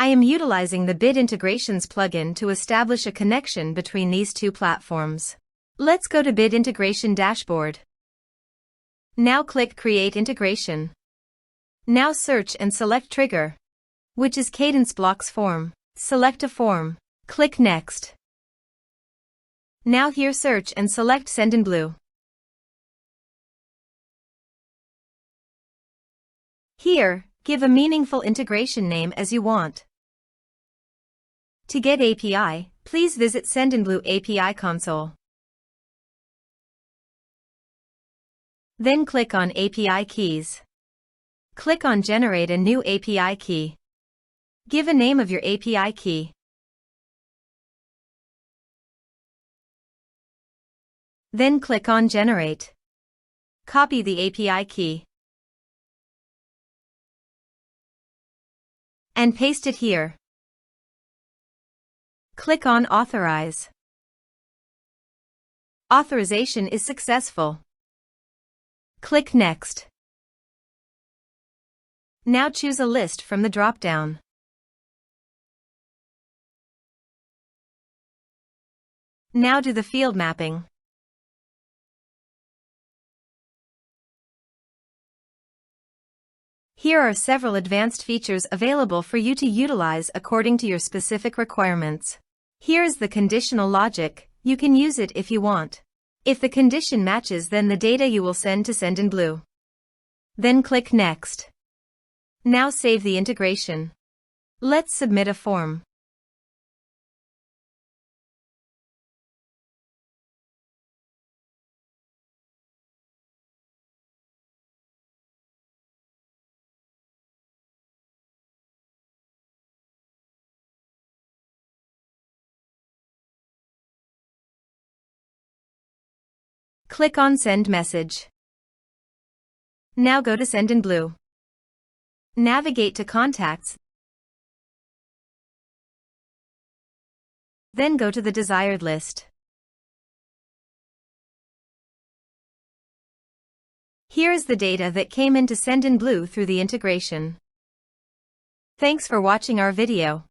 I am utilizing the Bid Integrations plugin to establish a connection between these two platforms. Let's go to Bid Integration Dashboard. Now click Create Integration. Now search and select Trigger, which is Kadence Blocks Form. Select a form. Click Next. Now here search and select Sendinblue. Here, give a meaningful integration name as you want. To get API, please visit Sendinblue API console. Then click on API keys. Click on Generate a new API key. Give a name of your API key. Then click on Generate. Copy the API key and paste it here. Click on Authorize. Authorization is successful. Click Next. Now choose a list from the drop-down. Now do the field mapping. Here are several advanced features available for you to utilize according to your specific requirements. Here is the conditional logic. You can use it if you want. If the condition matches, then the data you will send to Sendinblue. Then click Next. Now save the integration. Let's submit a form. Click on Send Message. Now go to Sendinblue. Navigate to Contacts. Then go to the desired list. Here is the data that came into Sendinblue through the integration. Thanks for watching our video.